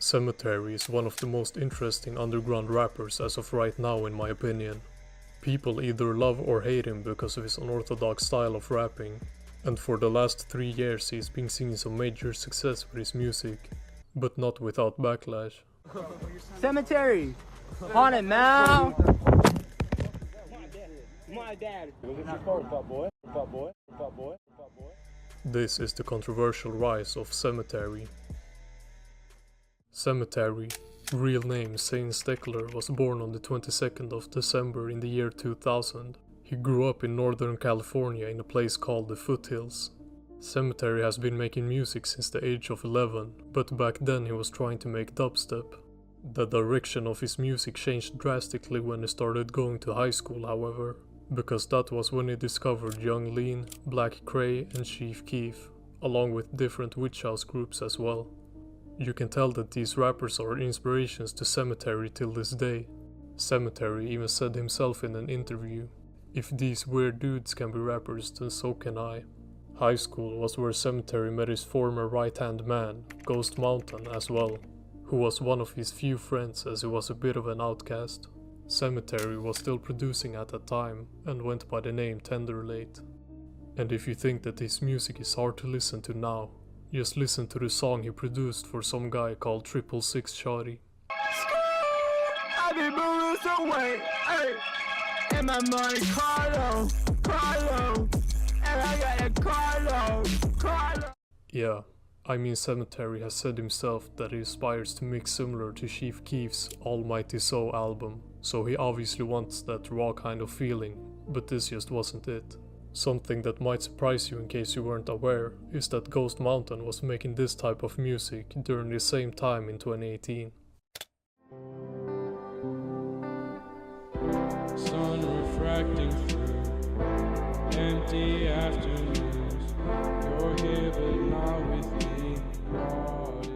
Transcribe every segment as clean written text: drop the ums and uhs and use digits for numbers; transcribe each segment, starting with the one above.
Sematary is one of the most interesting underground rappers as of right now in my opinion. People either love or hate him because of his unorthodox style of rapping, and for the last 3 years he's been seeing some major success with his music, but not without backlash. Sematary! Haunted Mound! My dad. This is the controversial rise of Sematary. Sematary, real name Zane Steckler, was born on the 22nd of December in the year 2000. He grew up in Northern California in a place called the Foothills. Sematary has been making music since the age of 11, but back then he was trying to make dubstep. The direction of his music changed drastically when he started going to high school, however, because that was when he discovered Young Lean, Black Cray and Chief Keef, along with different witch house groups as well. You can tell that these rappers are inspirations to Sematary till this day. Sematary even said himself in an interview, "If these weird dudes can be rappers, then so can I." High school was where Sematary met his former right-hand man, Ghost Mountain, as well, who was one of his few friends as he was a bit of an outcast. Sematary was still producing at that time and went by the name Tenderlate. And if you think that his music is hard to listen to now, just listen to the song he produced for some guy called 666 Shawty. I be moving some weight, hey, and my money Carlo, and I got a Carlo. Yeah, I mean Sematary has said himself that he aspires to mix similar to Chief Keef's Almighty So album, so he obviously wants that raw kind of feeling, but this just wasn't it. Something that might surprise you in case you weren't aware is that Ghost Mountain was making this type of music during the same time in 2018. Sun refracting through empty afternoons. You're here but not with me. Body.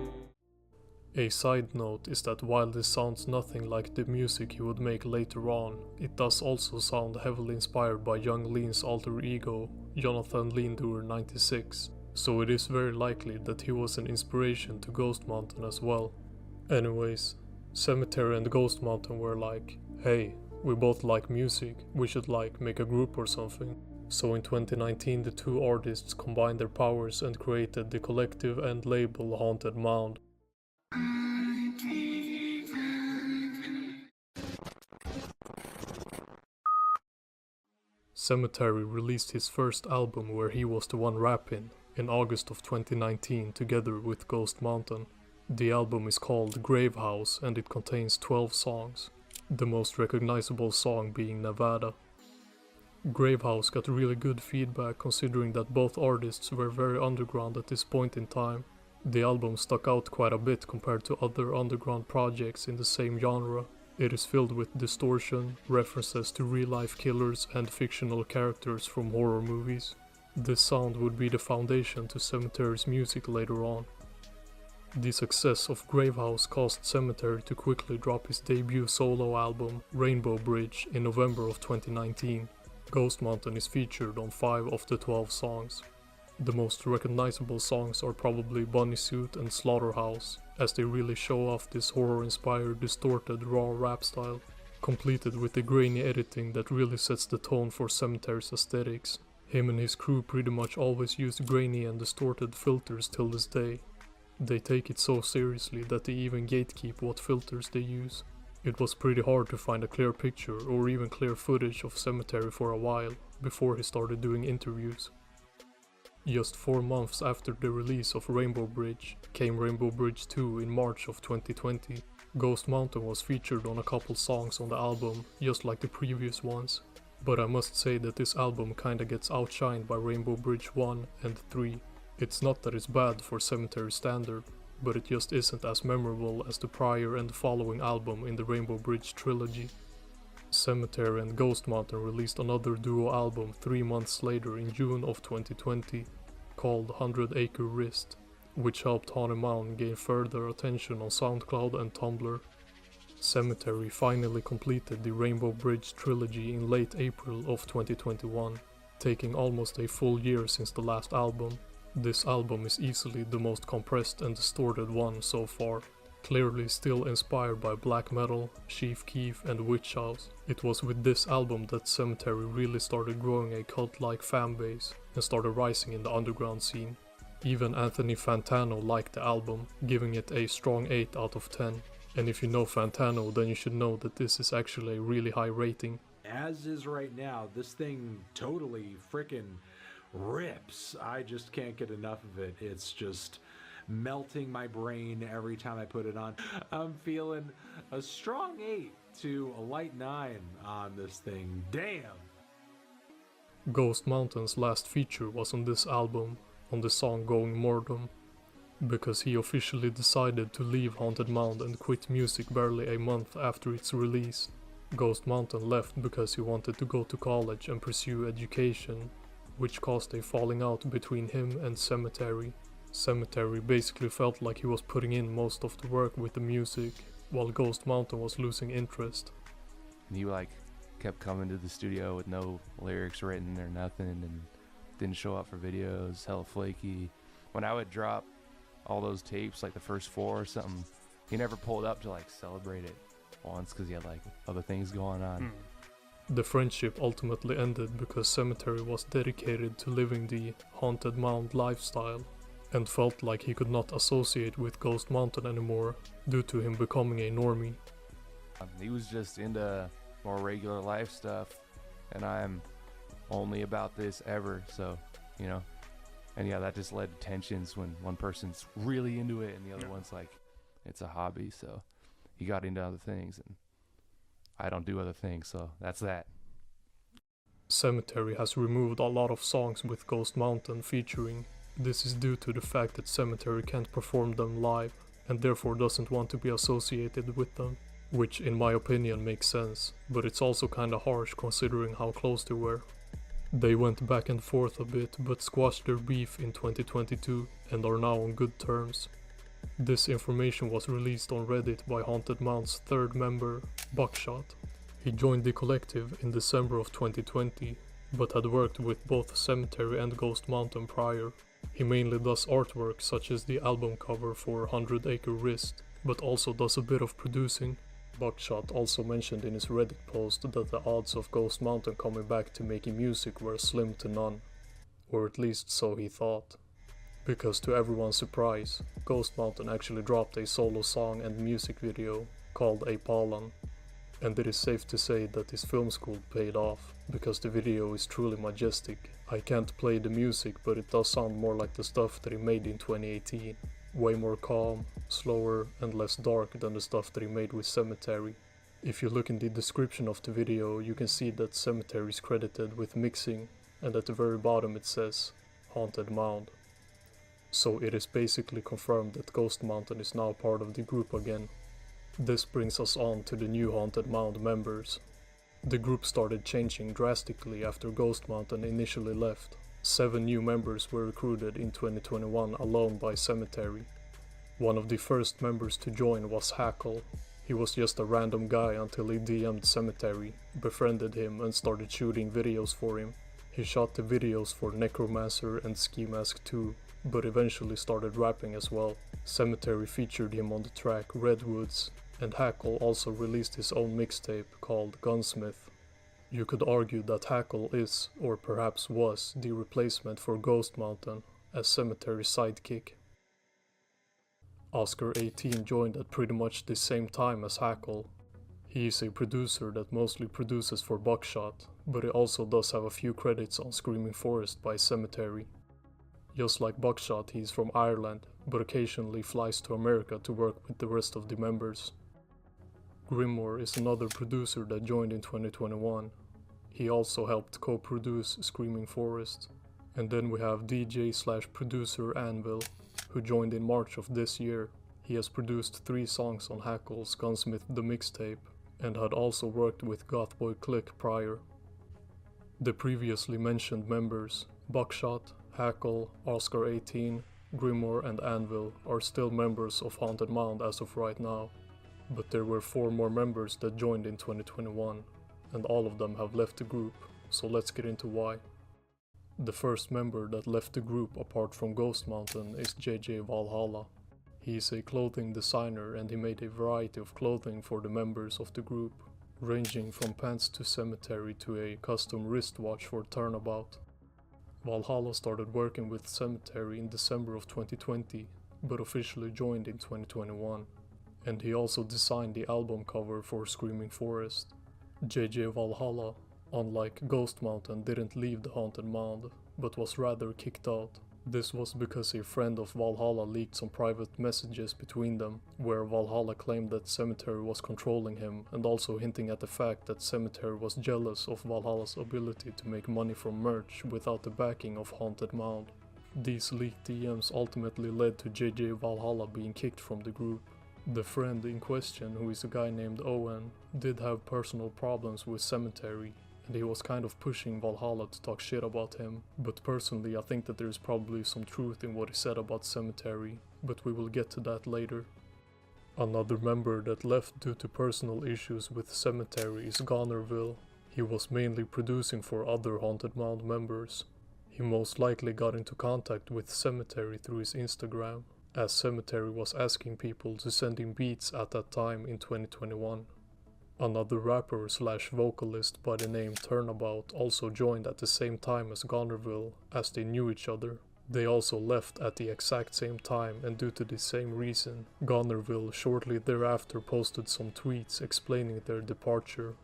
A side note is that while this sounds nothing like the music he would make later on, it does also sound heavily inspired by Young Lean's alter ego, Jonathan Lindor 96, so it is very likely that he was an inspiration to Ghost Mountain as well. Anyways, Sematary and Ghost Mountain were like, hey, we both like music, we should make a group or something. So in 2019 the two artists combined their powers and created the collective and label Haunted Mound. Sematary released his first album where he was the one rapping in August of 2019 together with Ghost Mountain. The album is called Grave House and it contains 12 songs, the most recognizable song being Nevada. Grave House got really good feedback considering that both artists were very underground at this point in time. The album stuck out quite a bit compared to other underground projects in the same genre. It is filled with distortion, references to real-life killers and fictional characters from horror movies. This sound would be the foundation to Sematary's music later on. The success of Grave House caused Sematary to quickly drop his debut solo album, Rainbow Bridge, in November of 2019. Ghost Mountain is featured on 5 of the 12 songs. The most recognizable songs are probably Bunny Suit and Slaughterhouse, as they really show off this horror-inspired distorted raw rap style, completed with the grainy editing that really sets the tone for Sematary's aesthetics. Him and his crew pretty much always use grainy and distorted filters till this day. They take it so seriously that they even gatekeep what filters they use. It was pretty hard to find a clear picture or even clear footage of Sematary for a while, before he started doing interviews. Just 4 months after the release of Rainbow Bridge came Rainbow Bridge 2 in March of 2020. Ghost Mountain was featured on a couple songs on the album, just like the previous ones. But I must say that this album kinda gets outshined by Rainbow Bridge 1 and 3. It's not that it's bad for Sematary standard, but it just isn't as memorable as the prior and following album in the Rainbow Bridge trilogy. Sematary and Ghost Mountain released another duo album 3 months later in June of 2020, called 100 Acre Wrist, which helped Haunted Mound gain further attention on SoundCloud and Tumblr. Sematary finally completed the Rainbow Bridge trilogy in late April of 2021, taking almost a full year since the last album. This album is easily the most compressed and distorted one so far. Clearly still inspired by black metal, Chief Keef and Witch House. It was with this album that Sematary really started growing a cult-like fanbase and started rising in the underground scene. Even Anthony Fantano liked the album, giving it a strong 8 out of 10. And if you know Fantano, then you should know that this is actually a really high rating. As is right now, this thing totally frickin' rips. I just can't get enough of it. It's just melting my brain every time I put it on. I'm feeling a strong 8 to a light 9 on this thing. Damn! Ghost Mountain's last feature was on this album, on the song Going Mortem, because he officially decided to leave Haunted Mound and quit music barely a month after its release. Ghost Mountain left because he wanted to go to college and pursue education, which caused a falling out between him and Sematary. Sematary basically felt like he was putting in most of the work with the music, while Ghost Mountain was losing interest. He kept coming to the studio with no lyrics written or nothing, and didn't show up for videos, hella flaky. When I would drop all those tapes, like the first 4 or something, he never pulled up to celebrate it once because he had other things going on. The friendship ultimately ended because Sematary was dedicated to living the Haunted Mound lifestyle, and felt like he could not associate with Ghost Mountain anymore due to him becoming a normie. He was just into more regular life stuff, and I'm only about this ever, so, and yeah, that just led to tensions when one person's really into it and the other one's it's a hobby, so he got into other things, and I don't do other things, so that's that. Sematary has removed a lot of songs with Ghost Mountain featuring. This is due to the fact that Sematary can't perform them live, and therefore doesn't want to be associated with them, which in my opinion makes sense, but it's also kinda harsh considering how close they were. They went back and forth a bit, but squashed their beef in 2022 and are now on good terms. This information was released on Reddit by Haunted Mound's third member, Buckshot. He joined the collective in December of 2020, but had worked with both Sematary and Ghost Mountain prior. He mainly does artwork such as the album cover for 100 Acre Wrist, but also does a bit of producing. Buckshot also mentioned in his Reddit post that the odds of Ghost Mountain coming back to making music were slim to none. Or at least so he thought. Because to everyone's surprise, Ghost Mountain actually dropped a solo song and music video called Apalan. And it is safe to say that his film school paid off, because the video is truly majestic. I can't play the music, but it does sound more like the stuff that he made in 2018. Way more calm, slower and less dark than the stuff that he made with Sematary. If you look in the description of the video, you can see that Sematary is credited with mixing, and at the very bottom it says Haunted Mound. So it is basically confirmed that Ghost Mountain is now part of the group again. This brings us on to the new Haunted Mound members. The group started changing drastically after Ghost Mountain initially left. 7 new members were recruited in 2021 alone by Sematary. One of the first members to join was Hackle. He was just a random guy until he DM'd Sematary, befriended him and started shooting videos for him. He shot the videos for Necromancer and Ski Mask 2, but eventually started rapping as well. Sematary featured him on the track Redwoods, and Hackle also released his own mixtape called Gunsmith. You could argue that Hackle is, or perhaps was, the replacement for Ghost Mountain as Sematary's sidekick. Oscar 18 joined at pretty much the same time as Hackle. He is a producer that mostly produces for Buckshot, but he also does have a few credits on Screaming Forest by Sematary. Just like Buckshot, he is from Ireland, but occasionally flies to America to work with the rest of the members. Grimoire is another producer that joined in 2021. He also helped co-produce Screaming Forest. And then we have DJ/producer Anvil, who joined in March of this year. He has produced 3 songs on Hackle's Gunsmith the Mixtape, and had also worked with Gothboy Click prior. The previously mentioned members, Buckshot, Hackle, Oscar 18, Grimoire and Anvil, are still members of Haunted Mound as of right now. But there were 4 more members that joined in 2021, and all of them have left the group, so let's get into why. The first member that left the group apart from Ghost Mountain is JJ Valhalla. He is a clothing designer and he made a variety of clothing for the members of the group, ranging from pants to Sematary to a custom wristwatch for Turnabout. Valhalla started working with Sematary in December of 2020, but officially joined in 2021, and he also designed the album cover for Screaming Forest. JJ Valhalla, unlike Ghost Mountain, didn't leave the Haunted Mound, but was rather kicked out. This was because a friend of Valhalla leaked some private messages between them, where Valhalla claimed that Sematary was controlling him and also hinting at the fact that Sematary was jealous of Valhalla's ability to make money from merch without the backing of Haunted Mound. These leaked DMs ultimately led to JJ Valhalla being kicked from the group. The friend in question, who is a guy named Owen, did have personal problems with Sematary, and he was kind of pushing Valhalla to talk shit about him, but personally I think that there is probably some truth in what he said about Sematary, but we will get to that later. Another member that left due to personal issues with Sematary is Gonerville. He was mainly producing for other Haunted Mound members. He most likely got into contact with Sematary through his Instagram, as Sematary was asking people to send him beats at that time in 2021. Another rapper slash vocalist by the name Turnabout also joined at the same time as Gonerville, as they knew each other. They also left at the exact same time, and due to the same reason, Gonerville shortly thereafter posted some tweets explaining their departure.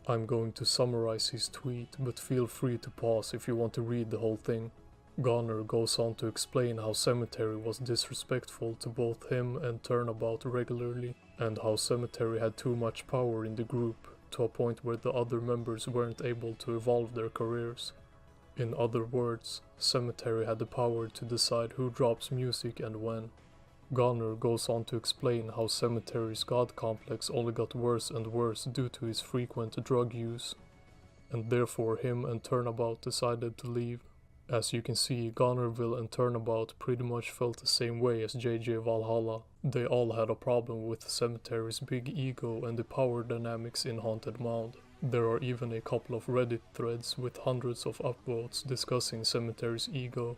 I'm going to summarize his tweet, but feel free to pause if you want to read the whole thing. Goner goes on to explain how Sematary was disrespectful to both him and Turnabout regularly, and how Sematary had too much power in the group, to a point where the other members weren't able to evolve their careers. In other words, Sematary had the power to decide who drops music and when. Goner goes on to explain how Sematary's god complex only got worse and worse due to his frequent drug use, and therefore him and Turnabout decided to leave. As you can see, Gonerville and Turnabout pretty much felt the same way as JJ Valhalla. They all had a problem with Sematary's big ego and the power dynamics in Haunted Mound. There are even a couple of Reddit threads with hundreds of upvotes discussing Sematary's ego.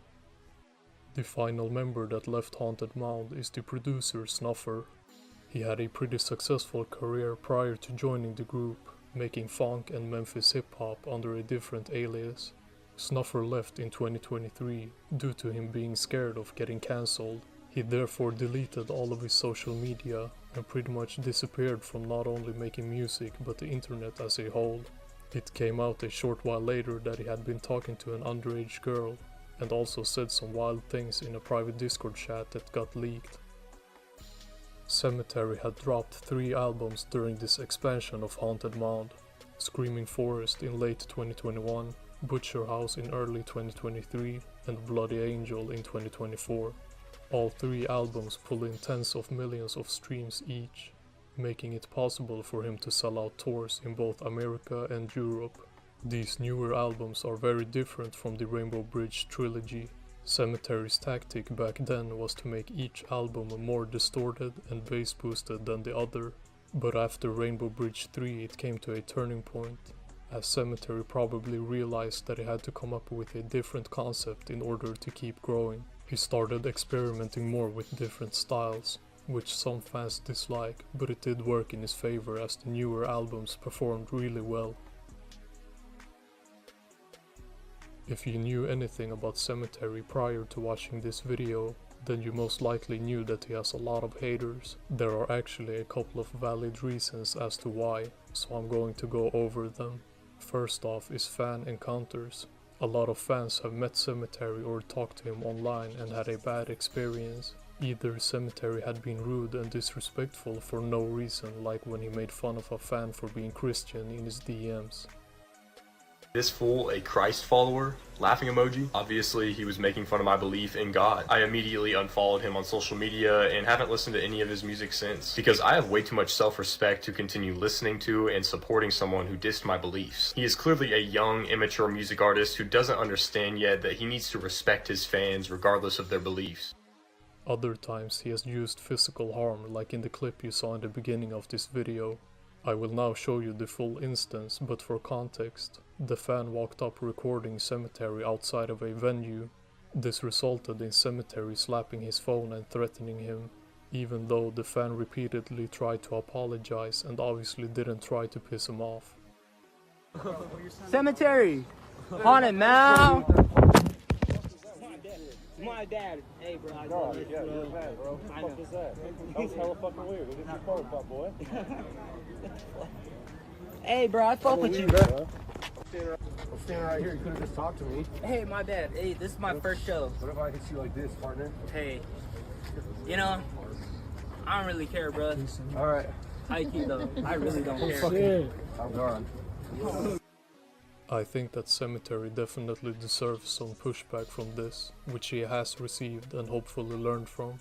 The final member that left Haunted Mound is the producer Snuffer. He had a pretty successful career prior to joining the group, making funk and Memphis hip-hop under a different alias. Snuffer left in 2023 due to him being scared of getting cancelled. He therefore deleted all of his social media and pretty much disappeared from not only making music but the internet as a whole. It came out a short while later that he had been talking to an underage girl, and also said some wild things in a private Discord chat that got leaked. Sematary had dropped 3 albums during this expansion of Haunted Mound: Screaming Forest in late 2021, Butcher House in early 2023, and Bloody Angel in 2024. All 3 albums pull in tens of millions of streams each, making it possible for him to sell out tours in both America and Europe. These newer albums are very different from the Rainbow Bridge trilogy. Sematary's tactic back then was to make each album more distorted and bass boosted than the other, but after Rainbow Bridge 3 it came to a turning point, as Sematary probably realized that he had to come up with a different concept in order to keep growing. He started experimenting more with different styles, which some fans dislike, but it did work in his favor as the newer albums performed really well. If you knew anything about Sematary prior to watching this video, then you most likely knew that he has a lot of haters. There are actually a couple of valid reasons as to why, so I'm going to go over them. First off is fan encounters. A lot of fans have met Sematary or talked to him online and had a bad experience. Either Sematary had been rude and disrespectful for no reason, like when he made fun of a fan for being Christian in his DMs. This fool, a Christ follower, laughing emoji. Obviously, he was making fun of my belief in God. I immediately unfollowed him on social media and haven't listened to any of his music since, because I have way too much self-respect to continue listening to and supporting someone who dissed my beliefs. He is clearly a young, immature music artist who doesn't understand yet that he needs to respect his fans regardless of their beliefs. Other times he has used physical harm, like in the clip you saw in the beginning of this video. I will now show you the full instance, but for context, the fan walked up recording Sematary outside of a venue. This resulted in Sematary slapping his phone and threatening him. even though the fan repeatedly tried to apologize and obviously didn't try to piss him off. Sematary, Haunted Mound. My dad. Hey, bro. I know. Yeah, you're bad, bro. What the fuck is that? That was hella fucking weird. Look at your phone, pop boy. Hey, bro. I fuck with you, bro. I'm standing right here. You could have just talked to me. Hey, my bad. Hey, this is my first show. What if I hit you like this, partner? Hey, you know, I don't really care, bro. All right. High key though. I really don't care. I'm gone. I think that Sematary definitely deserves some pushback from this, which he has received and hopefully learned from.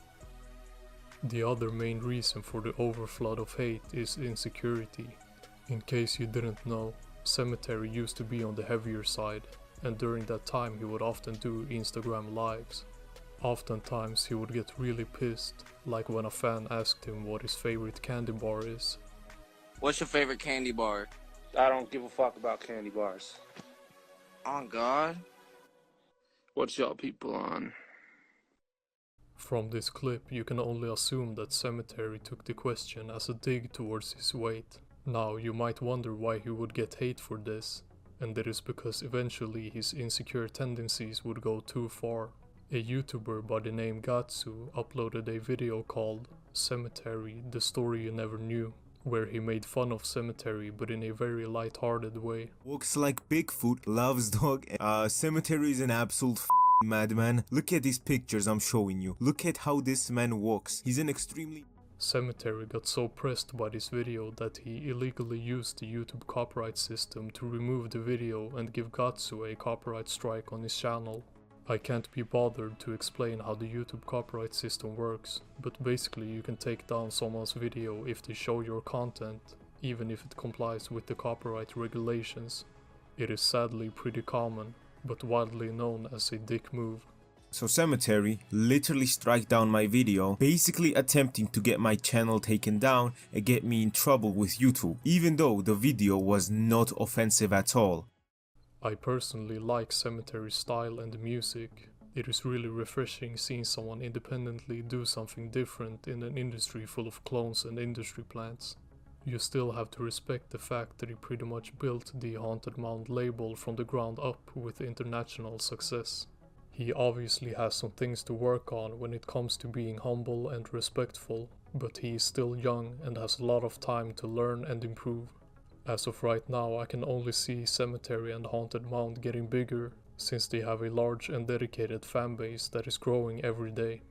The other main reason for the overflood of hate is insecurity. In case you didn't know, Sematary used to be on the heavier side, and during that time he would often do Instagram lives. Oftentimes he would get really pissed, like when a fan asked him what his favorite candy bar is. What's your favorite candy bar? I don't give a fuck about candy bars. On God? What's y'all people on? From this clip you can only assume that Sematary took the question as a dig towards his weight. Now you might wonder why he would get hate for this, and it is because eventually his insecure tendencies would go too far. A YouTuber by the name Gatsu uploaded a video called Sematary, the Story You Never Knew, where he made fun of Sematary but in a very light-hearted way. Walks like Bigfoot, loves dog. Sematary is an absolute madman. Look at these pictures I'm showing you. Look at how this man walks. He's an extremely... Sematary got so pressed by this video that he illegally used the YouTube copyright system to remove the video and give Gatsu a copyright strike on his channel. I can't be bothered to explain how the YouTube copyright system works, but basically you can take down someone's video if they show your content, even if it complies with the copyright regulations. It is sadly pretty common, but widely known as a dick move. So Sematary literally strike down my video, basically attempting to get my channel taken down and get me in trouble with YouTube, even though the video was not offensive at all. I personally like Sematary's style and music. It is really refreshing seeing someone independently do something different in an industry full of clones and industry plants. You still have to respect the fact that he pretty much built the Haunted Mound label from the ground up with international success. He obviously has some things to work on when it comes to being humble and respectful, but he is still young and has a lot of time to learn and improve. As of right now, I can only see Sematary and Haunted Mound getting bigger, since they have a large and dedicated fanbase that is growing every day.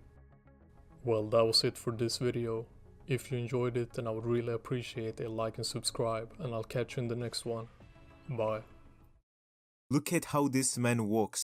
Well, that was it for this video. If you enjoyed it, then I would really appreciate a like and subscribe, and I'll catch you in the next one. Bye. Look at how this man walks.